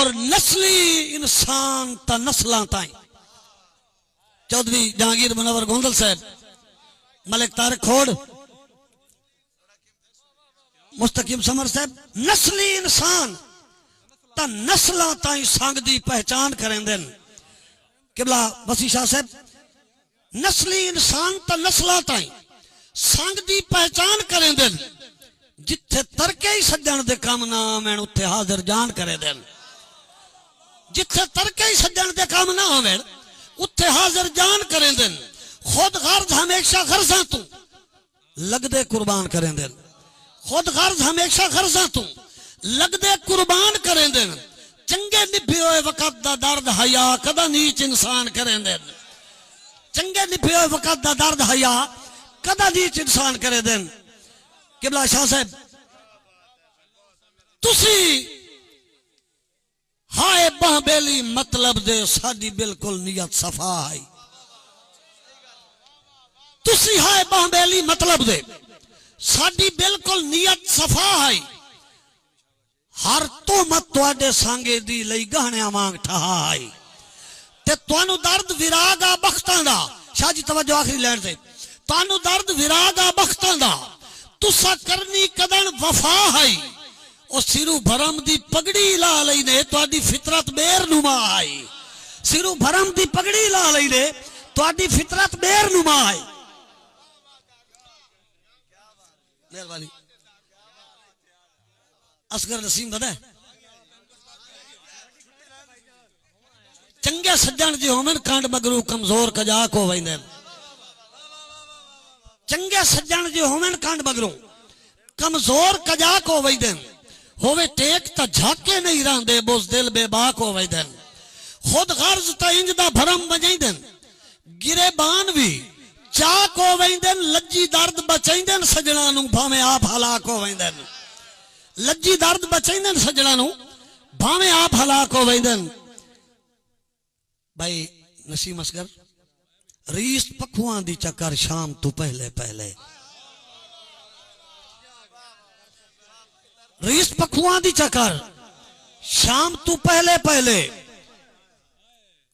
और नस्ली इंसान ता नस्लां ताई। चौधरी जहांगीर मुनव्वर गोंदल साहब, मलिक तारिक खोड़, मुस्तकीम समर साहब, नस्ली इंसान ता नस्लां ताई संग दी पहचान करेंदे। किबला वसी शाह साहब, नस्ली इंसान ता नस्लां ताई संग दी पहचान करेंदे। जिथे तरके ही सज्जन दे काम ना आवेन उत्थे हाजिर जान करे देन। जिथे तरके ही सज्जन दे काम ना आवेन उत्थे हाजिर जान करे देन। खुद गर्ज हमेशा गर्जा तू लगदे कुर्बान करे देन। खुद गर्ज हमेशा गर्जा तू लगदे कुर्बान करे देन। चंगे निभे हुए वक़्त दा दर्द हया कदा नीच इंसान करे देन। चंगे निभे हुए वक़्त दा दर्द हया कदा नीच इंसान करे देन। किबला शाह साहब, तुसी हाय बहबेली मतलब दे साडी बिल्कुल नियत सफा है। तुसी हाय बहबेली मतलब दे साडी बिल्कुल नियत सफा है। हर तोहमत तुहाडे सांगे दी लई गहणियां वांग ठहा है। ते तुहानू दर्द विराग आ बख्तां दा। शाह जी तवज्जो आखिरी लाइन ते, तुहानू दर्द विराग आ बख्तां दा। तुसा करनी कदन वफा है। और सिरू भरम दी पगड़ी ला लई ने तुहाडी फितरत बेरनुमा है। सिरू भरम दी पगड़ी ला लई ने तुहाडी फितरत बेरनुमा है। मेहरबानी। असगर नसीम पता है, चंगे सज्जन जो होवन कांड मगरू कमजोर कजाक हो वैंदे। चंगे सज्जन जो होवन कांड मगरू कमजोर कजाक हो वैंदे। होवे टेक ता झाके नहीं रहंदे बुज़दिल बेबाक हो वैंदे। खुद गर्ज ता इंज दा भरम वजाइंदे। गिरेबान भी चाक हो वैंदे। लज्जी दर्द बचाइंदे सजना नू भावे आप हलाक हो वैंदे। लज्जी दर्द बचाइंदे सजना नू भावे आप हलाक हो वैंदे। भाई नसीम असगर, रीस पखुआं दी चक्कर शाम तू पहले पहले। रीस पखुआं दी चक्कर शाम तू पहले पहले।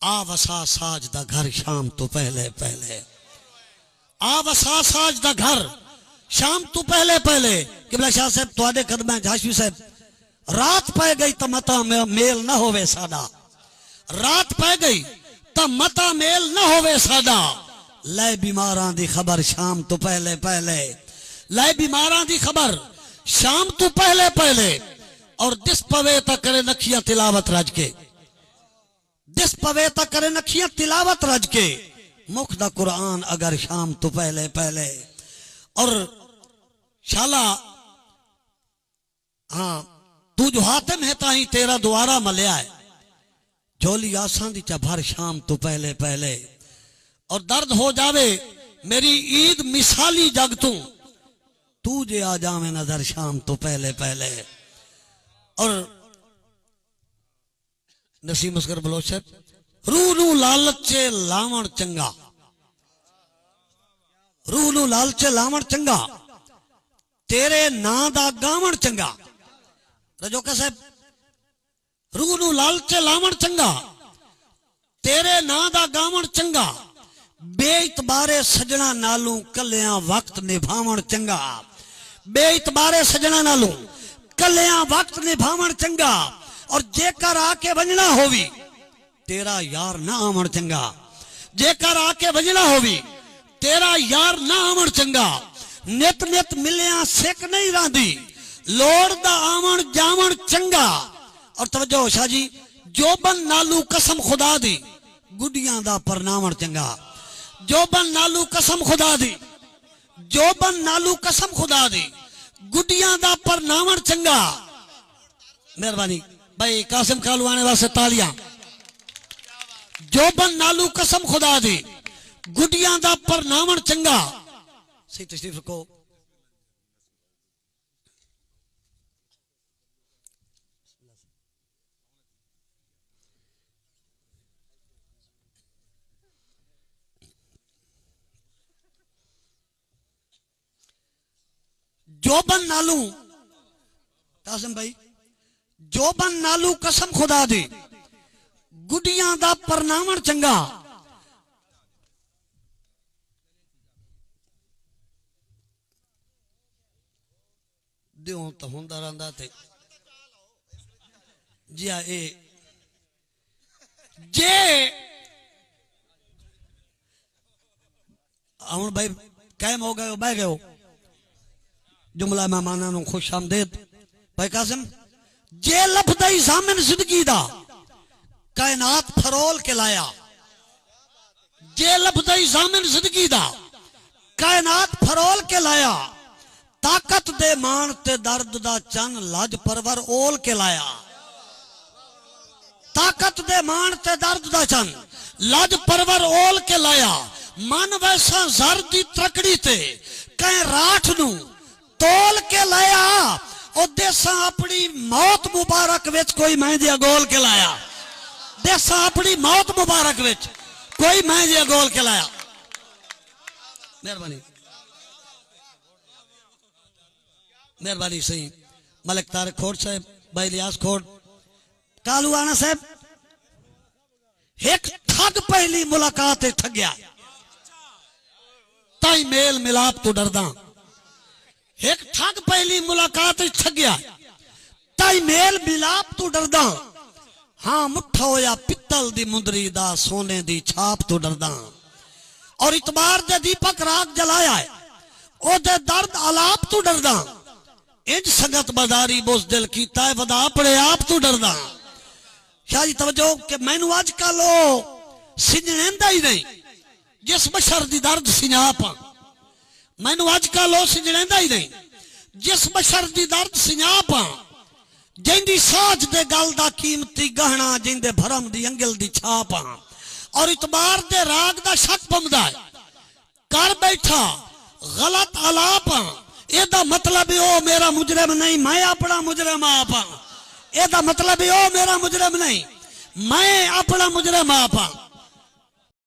आ वसा साज दा घर शाम तू पहले पहले। आ वसा साज दा घर शाम तू पहले पहले। किबला शाह साहब तुहाडे कदम हाशमी साहब, रात पै गई तो मता मेल ना होवे साडा। रात पै गई तो मता मेल ना होवे साडा। लै बीमारां दी खबर शाम तो पहले पहले। लै बीमारां दी खबर शाम तो पहले पहले। और दिस पवे ता करे नखियां तिलावत रज के। दिस पवे ता करे नखियां तिलावत रज के। मुख दा कुरान अगर शाम तो पहले पहले। और शाला हाँ तू जो हातिम है ताही तेरा द्वारा मलिया है। झोली आसां दी चा भर शाम तो पहले पहले। और दर्द हो जावे मेरी ईद मिसाली जग तू जे आ जावे नजर शाम तो पहले पहले। और नसीम असगर बलोच साहब, रूह नू लालचे लावण चंगा। रूह नू लालचे लावण चंगा, तेरे नां दा गावण चंगा। रजोका साहब, रूह नू लालचे लावण चंगा, तेरे नां दा गावण चंगा। बेइतबारे सजना नालू कलियां वक्त निभावण चंगा। बेइतबारे सजना नालू कलियां वक्त निभावण चंगा। और जेकर आके वजना होवी तेरा यार ना आवण चंगा। जेकर आके वजना होवी तेरा यार ना आवण चंगा। नित नित मिलिया सिक नहीं रही लोड़ दा आवण जावण चंगा। और तवज्जो शाह जी, जोबन नालू कसम खुदा दी गुडियां दा परनावण चंगा। जोबन नालू कसम खुदा दी, जोबन नालू कसम खुदा दी गुडियां दा परनावण चंगा। मेहरबानी भाई कासिम कालवाने वास्ते तालियां। जोबन नालू कसम खुदा दी गुडियां दा परनावण चंगा। सही तशरीफ रखो। जोबन नालू कासिम भाई, जोबन नालू कसम खुदा दी गुडियां दा परनावण चंगा दियों तो होंदा रंदा थे जी आ ए जे हुण भाई कायम हो गयो बह गयो जुमला मेहमानां नूं खुश आमदेद भाई कासिम जे लफदई जामिन जिंदगी दा कायनात फरोल के लाया जे लफदई जामिन जिंदगी दा कायनात फरोल के लाया ताकत दे मान ते दर्द दा चन लज परवर ओल के लाया ताकत दे मान ते दर्द दा चन लज परवर ओल के लाया मन वैसा जर दी त्रकड़ी ते कहीं राठ नू तोल के लाया और देसा अपनी मौत मुबारक विच कोई मैं जिया गोल के लाया देसा अपनी मौत मुबारक विच कोई मैं जिया गोल के लाया मेहरबानी मेहरबानी सही मलिक तारिक खोड़ साहब भाई लियास खोड़ कालू आना साहब एक ठग पहली मुलाकात ठगया ताई मेल मिलाप तो डरदा एक ठग पहली मुलाकात ठगया ताई मेल मिलाप तो डरदा हाँ मुठा होया पित्तल दी मुंदरी दा सोने दी छाप तो डरदा और इतबार दे दीपक राग जलाया है ओ दे दर्द आलाप तो डरदा इंज संगत बाजारी बोस दिल कीता है वदा अपने आप तो डरदा शाह जी तवज्जो कि मैनू अजकल सिंजणेंदा ही नहीं जिस बशर दी दर्द सिंजाप मैनू अजकल सिंजणेंदा ही नहीं जिस बशर दी दर्द सिंजाप जिंदी साज दे गल दा कीमती गहना जिंदे भरम दी अंगल दी छाप और इतबार दे राग दा शक पमदा है कर बैठा गलत आलाप एदा मतलब ओ मेरा मुजरम नहीं मैं अपना मुजरम आप एदा मतलब ओ मेरा मुजरम नहीं मैं अपना मुजरम आप